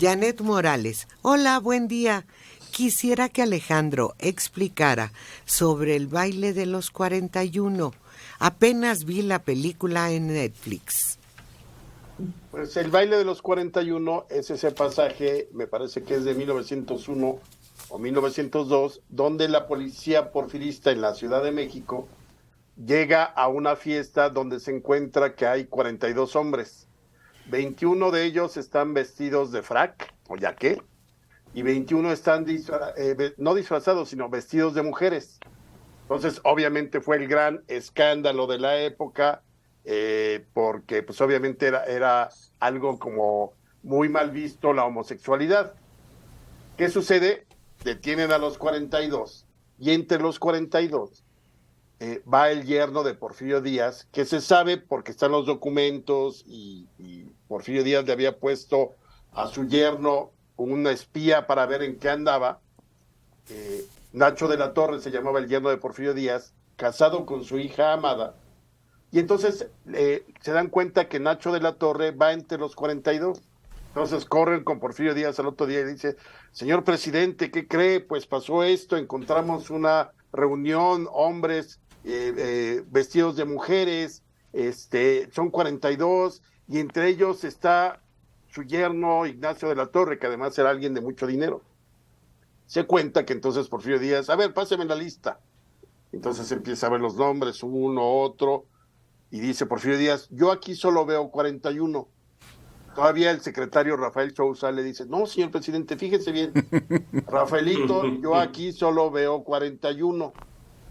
Janet Morales. Hola, buen día. Quisiera que Alejandro explicara sobre el baile de los 41. Apenas vi la película en Netflix. Pues el baile de los 41 es ese pasaje, me parece que es de 1901 o 1902, donde la policía porfirista en la Ciudad de México llega a una fiesta donde se encuentra que hay 42 hombres. 21 de ellos están vestidos de frac o yaqué y 21 están no disfrazados, sino vestidos de mujeres. Entonces, obviamente fue el gran escándalo de la época, porque pues obviamente era algo como muy mal visto la homosexualidad. ¿Qué sucede? Detienen a los 42 y entre los 42 va el yerno de Porfirio Díaz, que se sabe porque están los documentos y Porfirio Díaz le había puesto a su yerno una espía para ver en qué andaba. Nacho de la Torre se llamaba el yerno de Porfirio Díaz, casado con su hija Amada, y entonces se dan cuenta que Nacho de la Torre va entre los 42. Entonces corren con Porfirio Díaz al otro día y dice: señor presidente, ¿qué cree? Pues pasó esto, encontramos una reunión, hombres vestidos de mujeres, son 42, y entre ellos está su yerno Ignacio de la Torre, que además era alguien de mucho dinero. Se cuenta que entonces Porfirio Díaz, a ver, páseme la lista. Entonces empieza a ver los nombres, uno, otro, y dice Porfirio Díaz: yo aquí solo veo 41. Todavía el secretario Rafael Sousa le dice: no, señor presidente, fíjese bien, Rafaelito, yo aquí solo veo 41.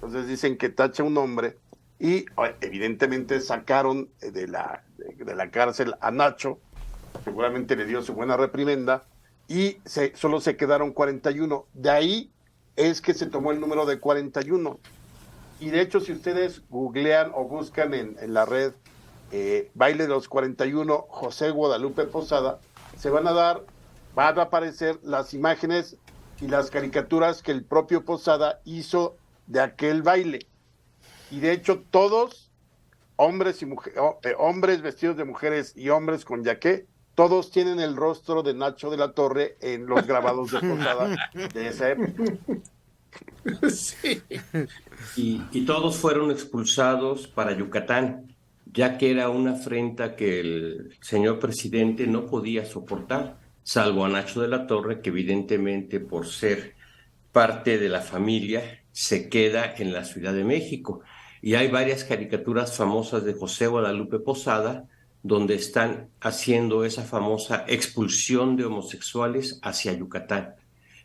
Entonces dicen que tacha un nombre y evidentemente sacaron de la cárcel a Nacho, seguramente le dio su buena reprimenda, y solo se quedaron 41. De ahí es que se tomó el número de 41. Y de hecho, si ustedes googlean o buscan en la red baile de los 41 José Guadalupe Posada, van a aparecer las imágenes y las caricaturas que el propio Posada hizo de aquel baile. Y de hecho todos, hombres y hombres vestidos de mujeres y hombres con yaqué, todos tienen el rostro de Nacho de la Torre en los grabados de Posada de esa época. Sí. Y todos fueron expulsados para Yucatán, ya que era una afrenta que el señor presidente no podía soportar, salvo a Nacho de la Torre, que evidentemente por ser parte de la familia se queda en la Ciudad de México. Y hay varias caricaturas famosas de José Guadalupe Posada donde están haciendo esa famosa expulsión de homosexuales hacia Yucatán.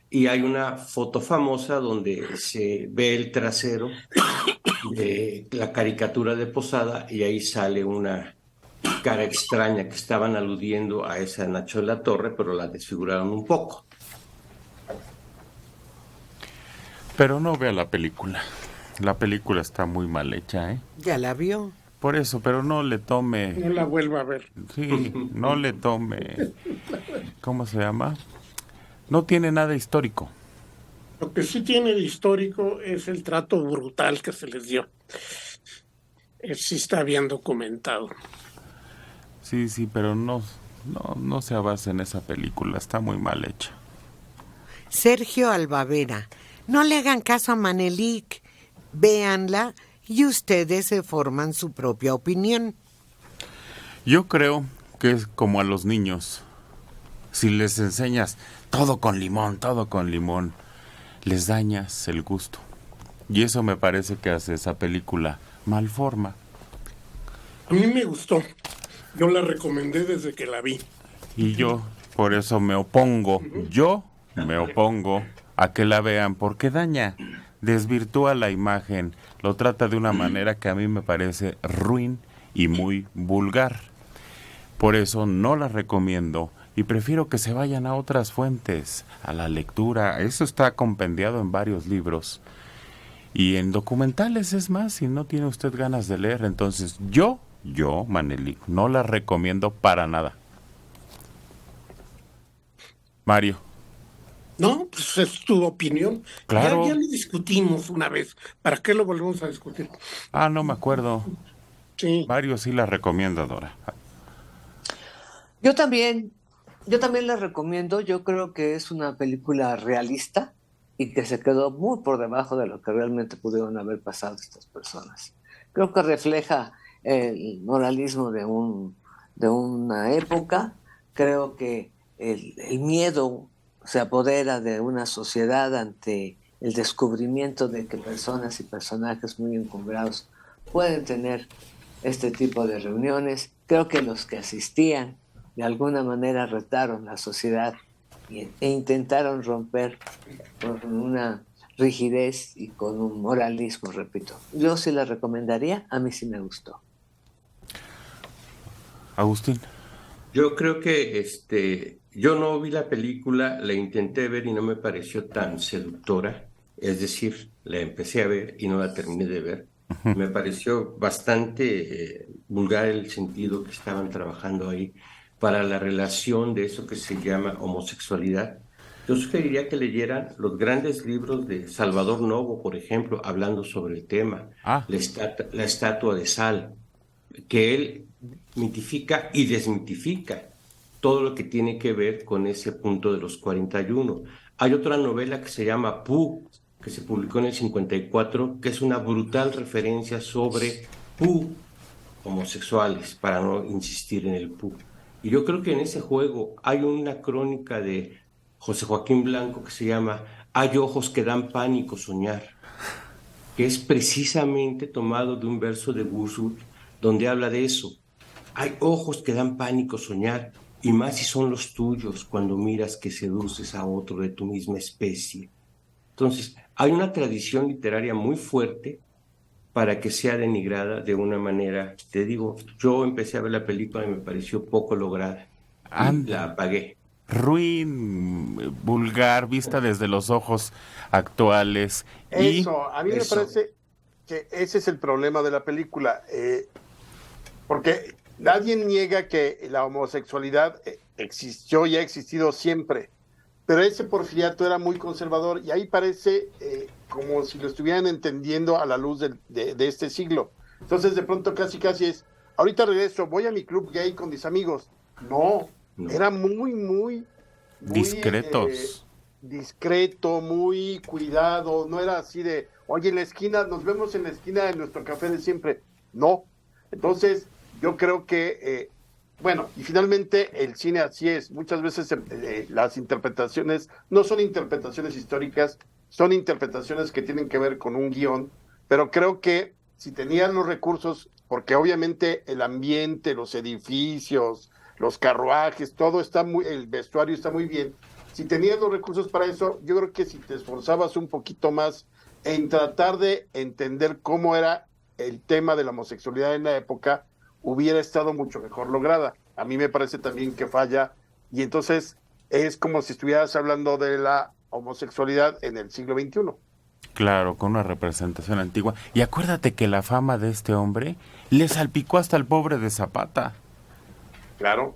Y hay una foto famosa donde se ve el trasero de la caricatura de Posada y ahí sale una cara extraña que estaban aludiendo a esa Nacho de la Torre, pero la desfiguraron un poco. Pero no vea la película. La película está muy mal hecha, ¿eh? ¿Ya la vio? Por eso, pero no le tome... No la vuelva a ver. Sí, no le tome... ¿Cómo se llama? No tiene nada histórico. Lo que sí tiene de histórico es el trato brutal que se les dio. Sí está bien documentado. Sí, pero no se basa en esa película, está muy mal hecha. Sergio Albavera. No le hagan caso a Manelik. Véanla y ustedes se forman su propia opinión. Yo creo que es como a los niños. Si les enseñas todo con limón, les dañas el gusto. Y eso me parece que hace esa película mal forma. A mí me gustó. Yo la recomendé desde que la vi. Y yo por eso me opongo. Yo me opongo a que la vean porque desvirtúa la imagen, lo trata de una manera que a mí me parece ruin y muy vulgar. Por eso no la recomiendo y prefiero que se vayan a otras fuentes, a la lectura. Eso está compendiado en varios libros y en documentales, es más, si no tiene usted ganas de leer. Entonces yo, Manelik, no la recomiendo para nada. Mario. No, pues es tu opinión. Claro. Ya lo discutimos una vez. ¿Para qué lo volvemos a discutir? No me acuerdo. Sí. Mario sí la recomienda, Dora. Yo también. Yo también la recomiendo, yo creo que es una película realista y que se quedó muy por debajo de lo que realmente pudieron haber pasado estas personas. Creo que refleja el moralismo de una época, creo que el miedo se apodera de una sociedad ante el descubrimiento de que personas y personajes muy encumbrados pueden tener este tipo de reuniones. Creo que los que asistían de alguna manera retaron la sociedad e intentaron romper con una rigidez y con un moralismo, repito. Yo sí la recomendaría, a mí sí me gustó. Agustín. Yo creo que yo no vi la película, la intenté ver y no me pareció tan seductora. Es decir, la empecé a ver y no la terminé de ver. Me pareció bastante vulgar el sentido que estaban trabajando ahí para la relación de eso que se llama homosexualidad. Yo sugeriría que leyeran los grandes libros de Salvador Novo, por ejemplo, hablando sobre el tema, Ah, la estatua de sal, que él mitifica y desmitifica todo lo que tiene que ver con ese punto de los 41. Hay otra novela que se llama Pu, que se publicó en el 54, que es una brutal referencia sobre Pu homosexuales, para no insistir en el Pu. Y yo creo que en ese juego hay una crónica de José Joaquín Blanco que se llama Hay ojos que dan pánico soñar, que es precisamente tomado de un verso de Wordsworth donde habla de eso. Hay ojos que dan pánico soñar, y más si son los tuyos cuando miras que seduces a otro de tu misma especie. Entonces, hay una tradición literaria muy fuerte para que sea denigrada de una manera. Te digo, yo empecé a ver la película y me pareció poco lograda y la apagué. Ruin, vulgar, vista desde los ojos actuales. Eso, a mí me parece que ese es el problema de la película, porque nadie niega que la homosexualidad existió y ha existido siempre, pero ese porfiriato era muy conservador y ahí parece como si lo estuvieran entendiendo a la luz de este siglo. Entonces de pronto casi es, ahorita regreso, voy a mi club gay con mis amigos. No, era muy discretos. Discreto, muy cuidado, no era así de, oye, en la esquina, nos vemos en la esquina de nuestro café de siempre. No. Entonces, yo creo que, bueno, y finalmente el cine así es. Muchas veces las interpretaciones no son interpretaciones históricas, son interpretaciones que tienen que ver con un guión, pero creo que si tenían los recursos, porque obviamente el ambiente, los edificios, los carruajes, todo está el vestuario está muy bien. Si tenías los recursos para eso, yo creo que si te esforzabas un poquito más en tratar de entender cómo era el tema de la homosexualidad en la época, hubiera estado mucho mejor lograda. A mí me parece también que falla, y entonces es como si estuvieras hablando de la homosexualidad en el siglo XXI. Claro, con una representación antigua. Y acuérdate que la fama de este hombre le salpicó hasta el pobre de Zapata. Claro.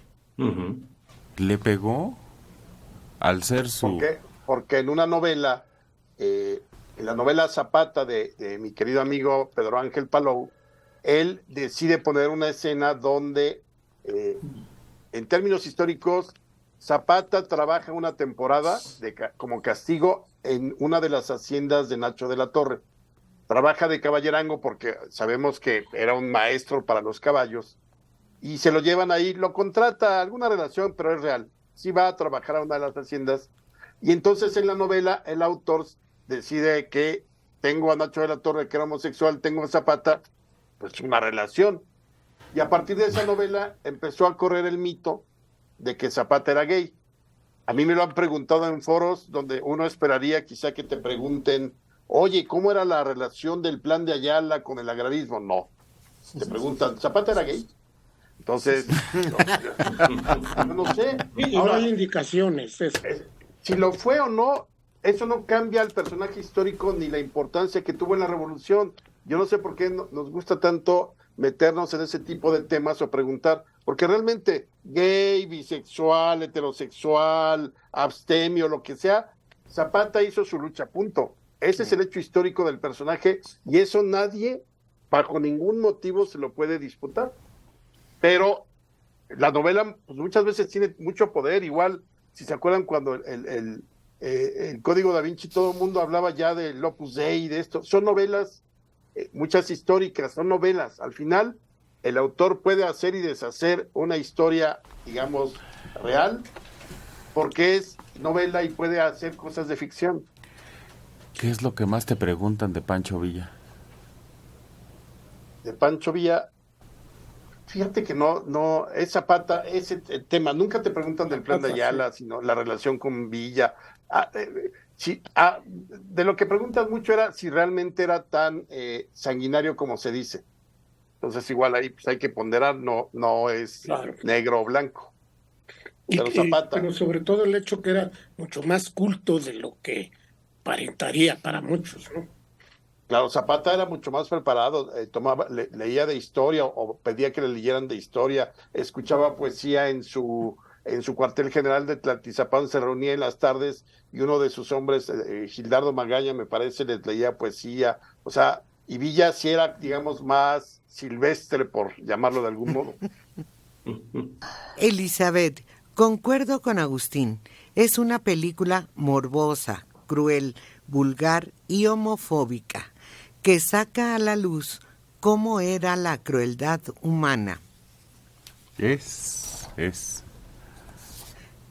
Le pegó al ser su... ¿Por qué? Porque en una novela, en la novela Zapata de mi querido amigo Pedro Ángel Palou, él decide poner una escena donde, en términos históricos, Zapata trabaja una temporada como castigo en una de las haciendas de Nacho de la Torre. Trabaja de caballerango porque sabemos que era un maestro para los caballos, y se lo llevan ahí, lo contrata, alguna relación, pero es real. Sí va a trabajar a una de las haciendas, y entonces en la novela el autor decide que tengo a Nacho de la Torre que era homosexual, tengo a Zapata, pues una relación. Y a partir de esa novela empezó a correr el mito de que Zapata era gay. A mí me lo han preguntado en foros donde uno esperaría quizá que te pregunten, oye, ¿cómo era la relación del Plan de Ayala con el agrarismo? No. Te preguntan, ¿Zapata era gay? Entonces, no sé. Ahora hay indicaciones. Si lo fue o no, eso no cambia al personaje histórico ni la importancia que tuvo en la revolución. Yo no sé por qué nos gusta tanto meternos en ese tipo de temas o preguntar, porque realmente gay, bisexual, heterosexual, abstemio, lo que sea, Zapata hizo su lucha, punto. Ese es el hecho histórico del personaje, y eso nadie, bajo ningún motivo, se lo puede disputar. Pero la novela pues, muchas veces tiene mucho poder, igual, si se acuerdan cuando el Código Da Vinci, todo el mundo hablaba ya del Opus Dei, de esto, son novelas, muchas históricas, son novelas, al final el autor puede hacer y deshacer una historia, digamos, real, porque es novela y puede hacer cosas de ficción. ¿Qué es lo que más te preguntan de Pancho Villa? De Pancho Villa, fíjate que no, es Zapata, ese tema, nunca te preguntan del Plan de Ayala, sino la relación con Villa. De lo que preguntan mucho era si realmente era tan sanguinario como se dice. Entonces igual ahí pues, hay que ponderar, no es Claro. negro o blanco. Pero Zapata. Pero sobre todo el hecho que era mucho más culto de lo que aparentaría para muchos, ¿no? Claro, Zapata era mucho más preparado, leía de historia o pedía que le leyeran de historia, escuchaba poesía en su cuartel general de Tlaltizapán, se reunía en las tardes y uno de sus hombres, Gildardo Magaña, me parece, les leía poesía, o sea, y Villa sí era, digamos, más silvestre, por llamarlo de algún modo. Elizabeth, concuerdo con Agustín, es una película morbosa, cruel, vulgar y homofóbica, que saca a la luz cómo era la crueldad humana. Es.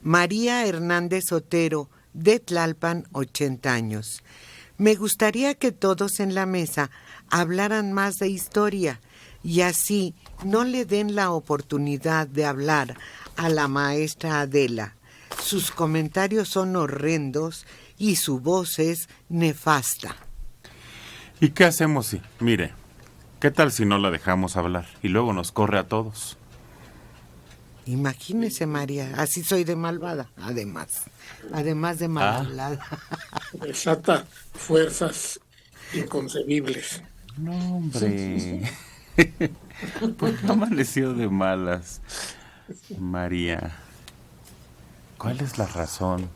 María Hernández Otero, de Tlalpan, 80 años. Me gustaría que todos en la mesa hablaran más de historia y así no le den la oportunidad de hablar a la maestra Adela. Sus comentarios son horrendos y su voz es nefasta. ¿Y qué hacemos si? Mire, ¿qué tal si no la dejamos hablar y luego nos corre a todos? Imagínese, María, así soy de malvada, además de mal hablada. Desata fuerzas inconcebibles. No, hombre. ¿Por qué amaneció de malas, María? ¿Cuál es la razón?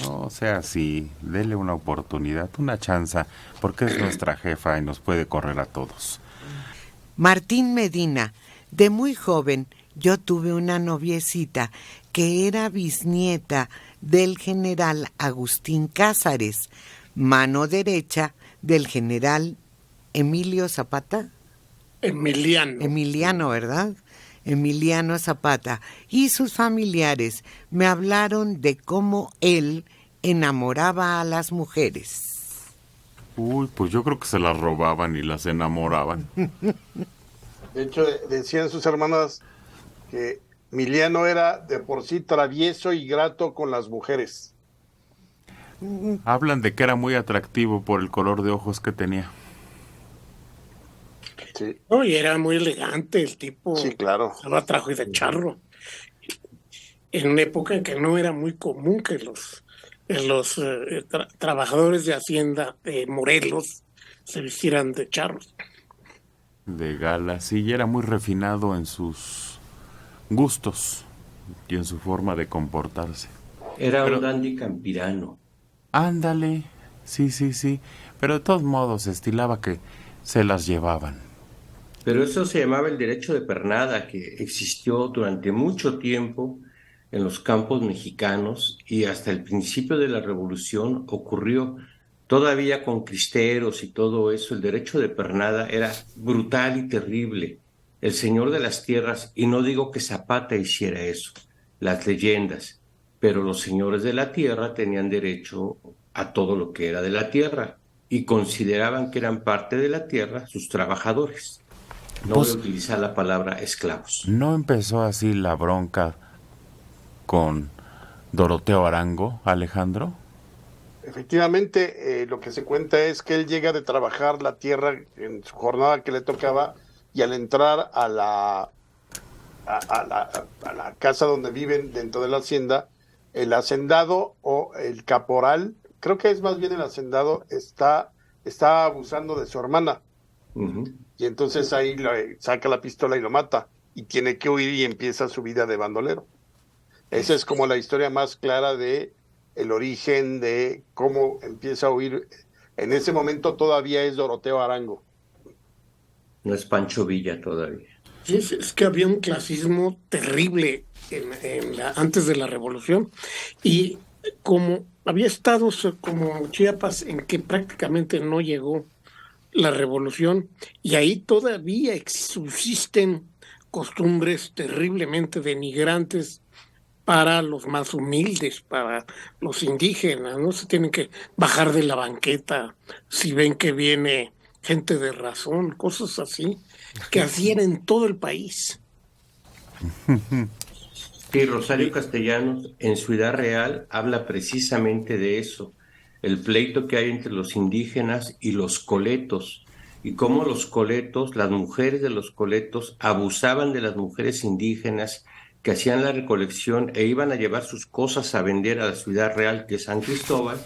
No sea así, dele una oportunidad, una chanza, porque es nuestra jefa y nos puede correr a todos. Martín Medina, de muy joven, yo tuve una noviecita que era bisnieta del general Agustín Cázares, mano derecha del general Emilio Zapata. Emiliano, ¿verdad? Emiliano Zapata. Y sus familiares me hablaron de cómo él enamoraba a las mujeres. Uy, pues yo creo que se las robaban y las enamoraban. De hecho, decían sus hermanas que Emiliano era de por sí travieso y grato con las mujeres. Hablan de que era muy atractivo por el color de ojos que tenía. Sí. No, y era muy elegante el tipo. Sí, claro. Usaba traje de charro. En una época en que no era muy común que los trabajadores de Hacienda de Morelos se vistieran de charros. De gala, sí, y era muy refinado en sus gustos y en su forma de comportarse. Era un dandy campirano. Ándale, sí, pero de todos modos estilaba que se las llevaban. Pero eso se llamaba el derecho de pernada, que existió durante mucho tiempo en los campos mexicanos y hasta el principio de la Revolución ocurrió. Todavía con cristeros y todo eso, el derecho de pernada era brutal y terrible. El señor de las tierras, y no digo que Zapata hiciera eso, las leyendas, pero los señores de la tierra tenían derecho a todo lo que era de la tierra y consideraban que eran parte de la tierra sus trabajadores. No voy a utilizar la palabra esclavos. ¿No empezó así la bronca con Doroteo Arango, Alejandro? Efectivamente, lo que se cuenta es que él llega de trabajar la tierra en su jornada que le tocaba y al entrar a la casa donde viven dentro de la hacienda, el hacendado o el caporal, creo que es más bien el hacendado, está abusando de su hermana. Uh-huh. Y entonces ahí saca la pistola y lo mata y tiene que huir y empieza su vida de bandolero. Esa es como la historia más clara de el origen de cómo empieza a huir. En ese momento todavía es Doroteo Arango. No es Pancho Villa todavía. Sí, es que había un clasismo terrible antes de la revolución, y como había estados como Chiapas en que prácticamente no llegó la revolución, y ahí todavía subsisten costumbres terriblemente denigrantes para los más humildes, para los indígenas, ¿no? Se tienen que bajar de la banqueta si ven que viene gente de razón, cosas así, que hacían en todo el país. Sí, Rosario Castellanos en Ciudad Real habla precisamente de eso, el pleito que hay entre los indígenas y los coletos, y cómo los coletos, las mujeres de los coletos, abusaban de las mujeres indígenas que hacían la recolección e iban a llevar sus cosas a vender a la Ciudad Real, que es San Cristóbal,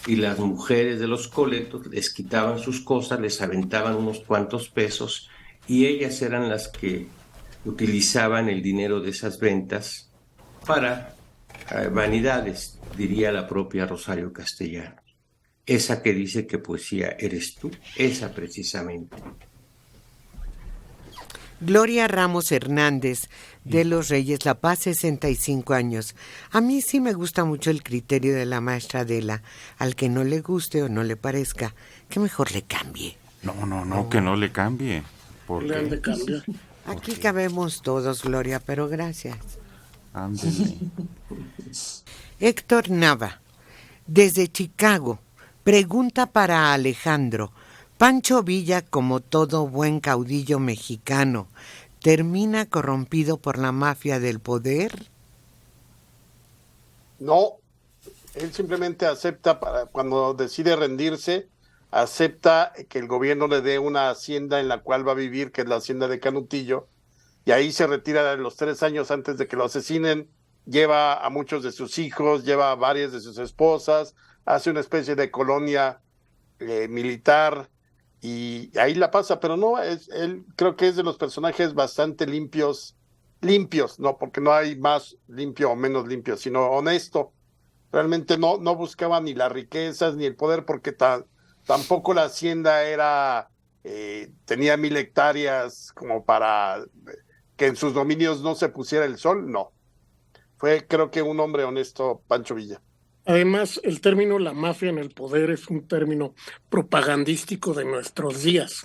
y las mujeres de los coletos les quitaban sus cosas, les aventaban unos cuantos pesos, y ellas eran las que utilizaban el dinero de esas ventas para vanidades, diría la propia Rosario Castellanos. Esa que dice que poesía eres tú, esa precisamente. Gloria Ramos Hernández, de Los Reyes La Paz, 65 años. A mí sí me gusta mucho el criterio de la maestra Adela. Al que no le guste o no le parezca, que mejor le cambie. No, que no le cambie. Le han de cambiar. Aquí cabemos todos, Gloria, pero gracias. Ándele. Héctor Nava, desde Chicago, pregunta para Alejandro. Pancho Villa, como todo buen caudillo mexicano, ¿termina corrompido por la mafia del poder? No, él simplemente acepta, cuando decide rendirse, acepta que el gobierno le dé una hacienda en la cual va a vivir, que es la hacienda de Canutillo, y ahí se retira de los 3 años antes de que lo asesinen, lleva a muchos de sus hijos, lleva a varias de sus esposas, hace una especie de colonia militar, y ahí la pasa, pero no, él creo que es de los personajes bastante limpios, no, porque no hay más limpio o menos limpio, sino honesto. Realmente no buscaba ni las riquezas ni el poder, porque tampoco la hacienda tenía 1000 hectáreas como para que en sus dominios no se pusiera el sol, no. Fue, creo que, un hombre honesto, Pancho Villa. Además, el término la mafia en el poder es un término propagandístico de nuestros días.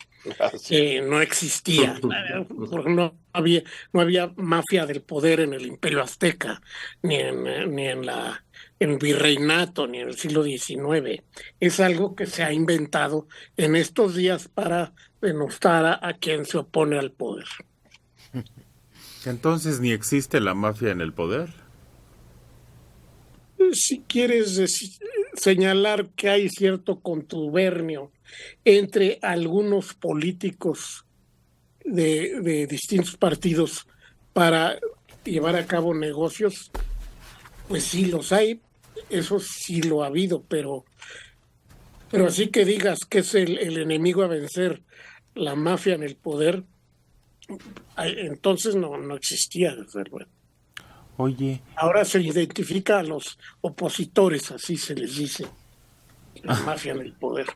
No existía, porque no había mafia del poder en el Imperio Azteca, ni en el virreinato, ni en el siglo XIX. Es algo que se ha inventado en estos días para denostar a quien se opone al poder. Entonces, ¿ni existe la mafia en el poder? Si quieres señalar que hay cierto contubernio entre algunos políticos de distintos partidos para llevar a cabo negocios, pues sí los hay, eso sí lo ha habido, pero así que digas que es el enemigo a vencer, la mafia en el poder, entonces no existía, desde luego. Oye. Ahora se identifica a los opositores, así se les dice, la mafia en el poder.